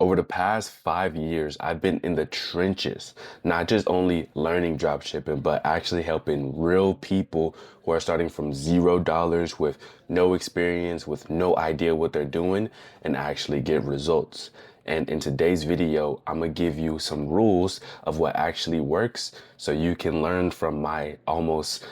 Over the past 5 years, I've been in the trenches, not just only learning dropshipping, but actually helping real people who are starting from $0 with no experience, with no idea what they're doing, and actually get results. And in today's video, I'm gonna give you some rules of what actually works so you can learn from my almost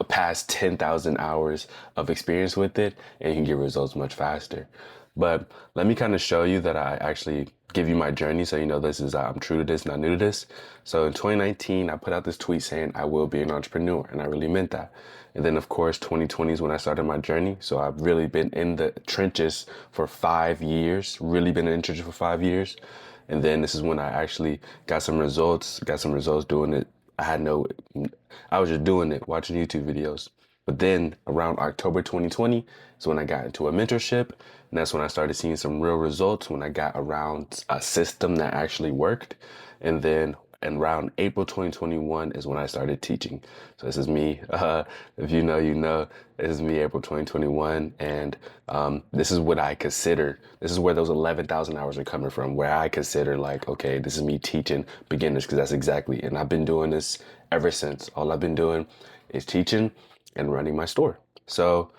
past 10,000 hours of experience with it and you can get results much faster. But let me kind of show you that I actually give you my journey so you know this is I'm true to this, not new to this. So in 2019, I put out this tweet saying I will be an entrepreneur, and I really meant that. And then of course, 2020 is when I started my journey. So I've really been in the trenches for 5 years, really been in the trenches for 5 years. And then this is when I actually got some results doing it. I had no, I was just doing it, watching YouTube videos. But then around October 2020 is when I got into a mentorship. And that's when I started seeing some real results when I got around a system that actually worked. And then around April 2021 is when I started teaching. So this is me. If you know, you know, this is me, April 2021. And this is what I consider, this is where those 11,000 hours are coming from, where I consider like, okay, this is me teaching beginners, because that's exactly, and I've been doing this ever since. All I've been doing is teaching and running my store. So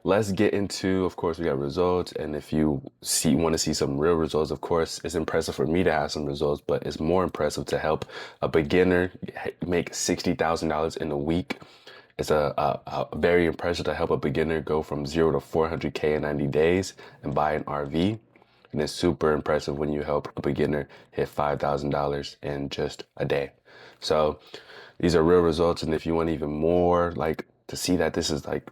let's get into, of course, we got results. And if you want to see some real results, of course, it's impressive for me to have some results, but it's more impressive to help a beginner make $60,000 in a week. It's a very impressive to help a beginner go from 0 to 400K in 90 days and buy an RV. And it's super impressive when you help a beginner hit $5,000 in just a day. So these are real results. And if you want even more, like to see that this is like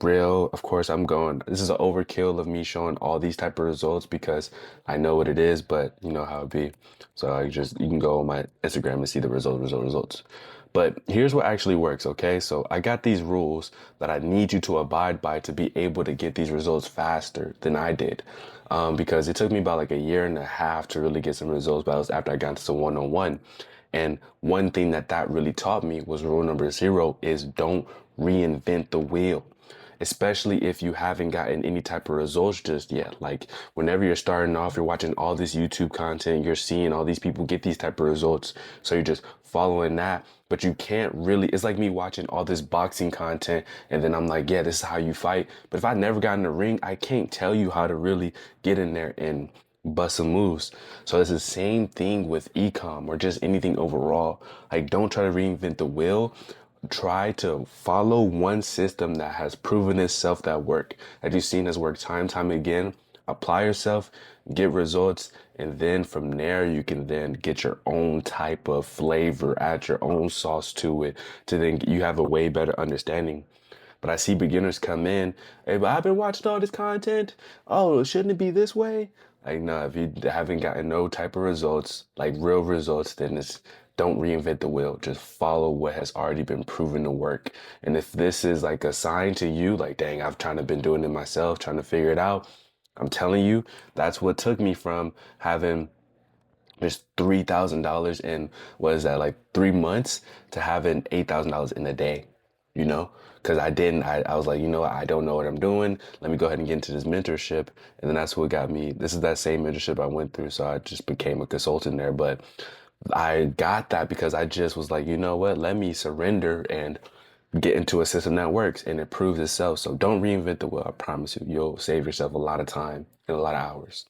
real, of course, this is an overkill of me showing all these type of results because I know what it is, but you know how it be. So you can go on my Instagram and see the results. But here's what actually works, okay? So I got these rules that I need you to abide by to be able to get these results faster than I did. Because it took me about like a year and a half to really get some results, but that was after I got into some one-on-one. And one thing that really taught me was rule number 0 is don't reinvent the wheel, especially if you haven't gotten any type of results just yet. Like whenever you're starting off, you're watching all this YouTube content, you're seeing all these people get these type of results. So you're just following that, but you can't really, it's like me watching all this boxing content and then I'm like, yeah, this is how you fight. But if I never got in the ring, I can't tell you how to really get in there and bust some moves. So it's the same thing with ecom or just anything overall. Like don't try to reinvent the wheel. Try to follow one system that has proven itself that you've seen has worked time again. Apply yourself, get results, and then from there you can then get your own type of flavor, add your own sauce to it, to then you have a way better understanding. But I see beginners come in, hey, but I've been watching all this content. Oh, shouldn't it be this way? Like, no, if you haven't gotten no type of results, like real results, then don't reinvent the wheel. Just follow what has already been proven to work. And if this is like a sign to you, like, dang, I've trying to been doing it myself, trying to figure it out. I'm telling you, that's what took me from having just $3,000 in, what is that, like 3 months to having $8,000 in a day, you know? Because I was like, you know what, I don't know what I'm doing. Let me go ahead and get into this mentorship. And then that's what got me, this is that same mentorship I went through. So I just became a consultant there. But I got that because I just was like, you know what, let me surrender and get into a system that works, and it proves itself. So don't reinvent the wheel. I promise you, you'll save yourself a lot of time and a lot of hours.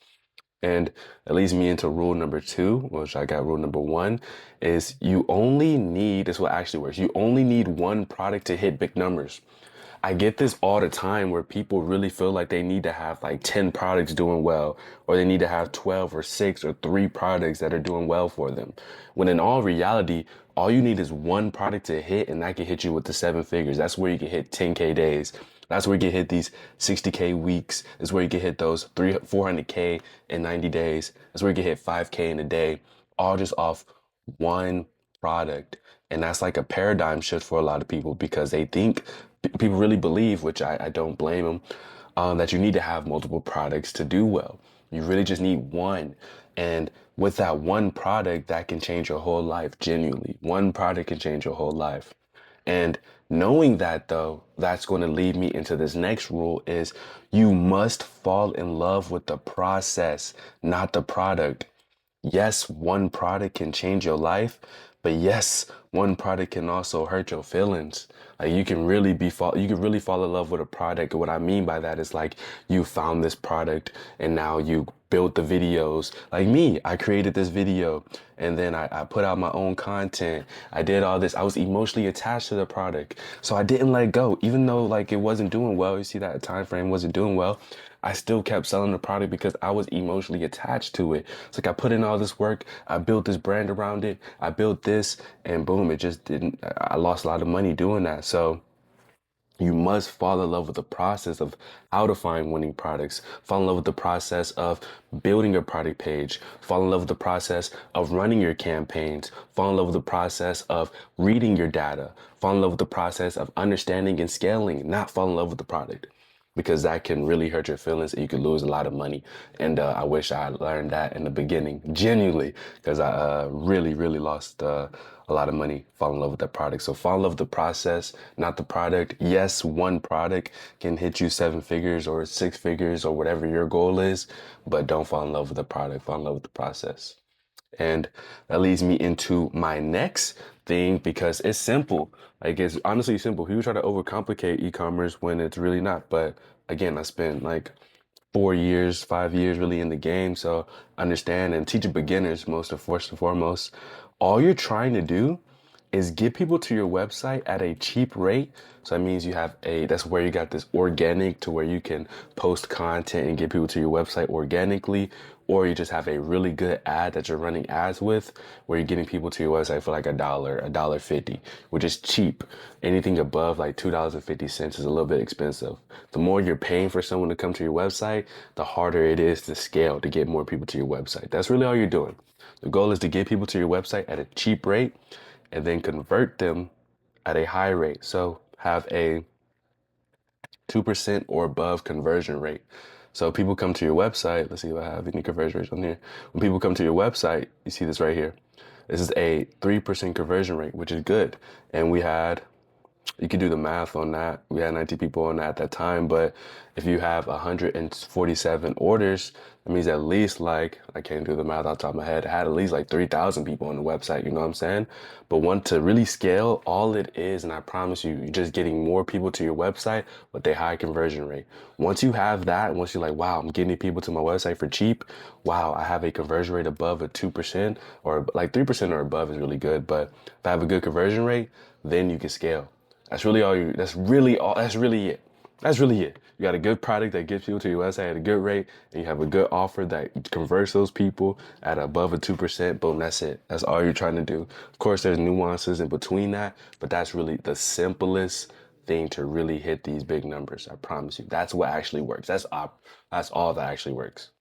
And it leads me into rule number 2, which I got rule number 1, is you only need, this is what actually works. You only need one product to hit big numbers. I get this all the time where people really feel like they need to have like 10 products doing well, or they need to have 12 or 6 or 3 products that are doing well for them. When in all reality, all you need is one product to hit, and that can hit you with the 7 figures. That's where you can hit 10K days. That's where you can hit these 60K weeks. That's where you can hit those 400K in 90 days. That's where you can hit 5K in a day, all just off one product. And that's like a paradigm shift for a lot of people because they think, people really believe, which I don't blame them, that you need to have multiple products to do well. You really just need one. And with that one product, that can change your whole life, genuinely. One product can change your whole life. And knowing that though, that's going to lead me into this next rule is you must fall in love with the process, not the product. Yes, one product can change your life, but yes, one product can also hurt your feelings. Like you can really fall in love with a product. What I mean by that is like you found this product and now you built the videos. Like me, I created this video and then I put out my own content. I did all this. I was emotionally attached to the product. So I didn't let go. Even though like it wasn't doing well, you see that time frame wasn't doing well. I still kept selling the product because I was emotionally attached to it. It's like I put in all this work, I built this brand around it, I built this, and boom, it just didn't. I lost a lot of money doing that. So you must fall in love with the process of how to find winning products, fall in love with the process of building your product page, fall in love with the process of running your campaigns, fall in love with the process of reading your data, fall in love with the process of understanding and scaling, not fall in love with the product because that can really hurt your feelings and you could lose a lot of money. And I wish I had learned that in the beginning, genuinely, because I really, really lost a lot of money, fall in love with that product. So fall in love with the process, not the product. Yes, one product can hit you seven figures or six figures or whatever your goal is, but don't fall in love with the product, fall in love with the process. And that leads me into my next thing because it's simple. Like it's honestly simple. People try to overcomplicate e-commerce when it's really not. But again, I spent like 4 years, 5 years really in the game. So understand and teach beginners most of first and foremost. All you're trying to do is get people to your website at a cheap rate. So that means that's where you got this organic to where you can post content and get people to your website organically, or you just have a really good ad that you're running ads with where you're getting people to your website for like a dollar 50, which is cheap. Anything above like $2.50 is a little bit expensive. The more you're paying for someone to come to your website, the harder it is to scale to get more people to your website. That's really all you're doing. The goal is to get people to your website at a cheap rate and then convert them at a high rate. So have a 2% or above conversion rate. So people come to your website. Let's see if I have any conversion rates on here. When people come to your website, you see this right here. This is a 3% conversion rate, which is good. And you could do the math on that. We had 90 people on that at that time, but if you have 147 orders, that means at least like, I can't do the math off the top of my head, I had at least like 3,000 people on the website, you know what I'm saying? But want to really scale, all it is, and I promise you, you're just getting more people to your website with a high conversion rate. Once you have that, once you're like, wow, I'm getting people to my website for cheap, wow, I have a conversion rate above a 2% or like 3% or above is really good. But if I have a good conversion rate, then you can scale. That's really it. That's really it. You got a good product that gets people to your website at a good rate, and you have a good offer that converts those people at above a 2%. Boom, that's it. That's all you're trying to do. Of course, there's nuances in between that, but that's really the simplest thing to really hit these big numbers. I promise you. That's what actually works. That's all that actually works.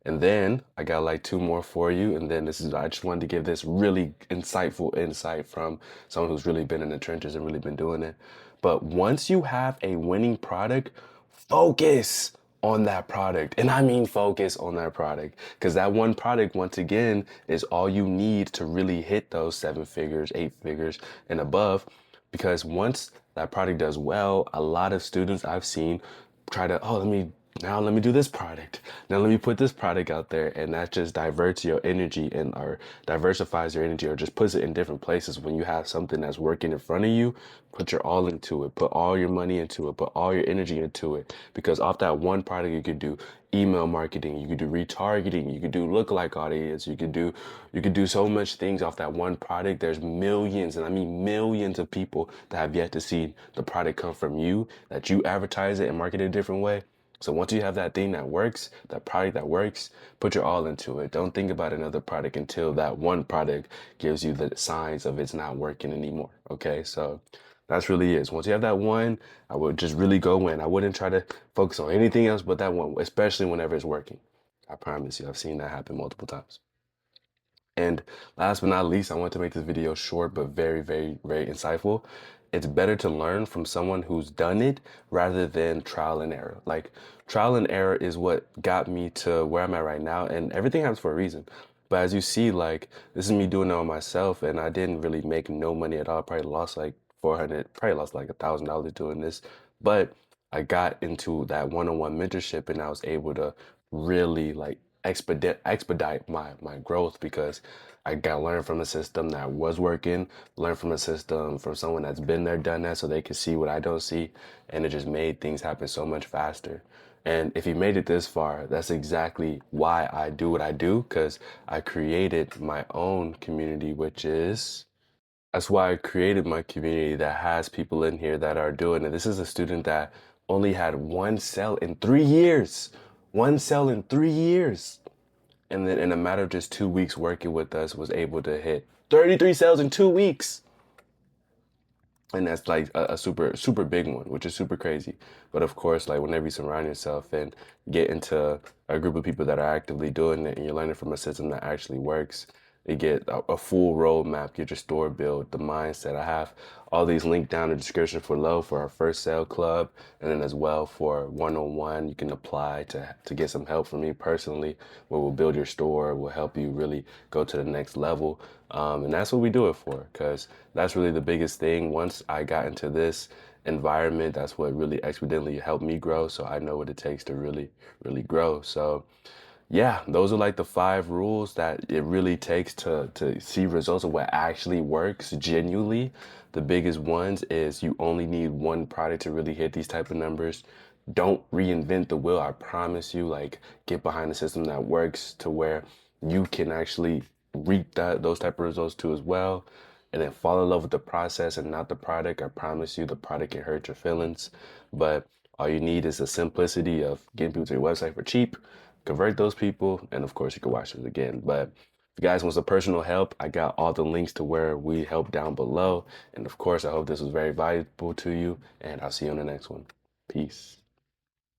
And then I got like two more for you. And then I just wanted to give this really insightful insight from someone who's really been in the trenches and really been doing it. But once you have a winning product, focus on that product. And I mean focus on that product because that one product, once again, is all you need to really hit those seven figures, eight figures and above. Because once that product does well, a lot of students I've seen try to, oh, let me do this product. Now let me put this product out there, and that just diverts your energy and or diversifies your energy or just puts it in different places. When you have something that's working in front of you, put your all into it, put all your money into it, put all your energy into it. Because off that one product, you could do email marketing, you could do retargeting, you could do lookalike audience, you could do so much things off that one product. There's millions, and I mean millions of people that have yet to see the product come from you, that you advertise it and market it a different way. So once you have that thing that works, that product that works, put your all into it. Don't think about another product until that one product gives you the signs of it's not working anymore. Okay, so that's really it. Once you have that one, I would just really go in. I wouldn't try to focus on anything else but that one, especially whenever it's working. I promise you, I've seen that happen multiple times. And last but not least, I want to make this video short but very, very, very insightful. It's better to learn from someone who's done it rather than trial and error. Like trial and error is what got me to where I'm at right now, and everything happens for a reason. But as you see, like this is me doing it on myself, and I didn't really make no money at all. Probably lost like 400, probably lost like $1,000 doing this. But I got into that one-on-one mentorship, and I was able to really like expedite my growth because I got to learn from a system that was working, learn from a system from someone that's been there, done that, so they can see what I don't see, and it just made things happen so much faster. And if you made it this far, that's exactly why I do what I do, because I created my own community, which is that's why I created my community that has people in here that are doing it. This is a student that only had one sale in 3 years. One sale in 3 years. And then in a matter of just 2 weeks working with us was able to hit 33 sales in 2 weeks. And that's like a super big one, which is super crazy. But of course, like whenever you surround yourself and get into a group of people that are actively doing it and you're learning from a system that actually works, you get a full roadmap, get your store built, the mindset. I have all these linked down in the description for low for our first sale club, and then as well for one-on-one, you can apply to get some help from me personally, where we'll build your store, we'll help you really go to the next level. And that's what we do it for, because that's really the biggest thing. Once I got into this environment, that's what really exponentially helped me grow. So I know what it takes to really grow. So yeah, those are like the 5 rules that it really takes to see results of what actually works genuinely. The biggest ones is you only need one product to really hit these type of numbers. Don't reinvent the wheel. I promise you, like get behind a system that works to where you can actually reap those type of results too as well. And then fall in love with the process and not the product. I promise you the product can hurt your feelings, but all you need is the simplicity of getting people to your website for cheap, convert those people, and of course you can watch this again. But if you guys want some personal help, I got all the links to where we help down below. And of course, I hope this was very valuable to you, and I'll see you on the next one. Peace.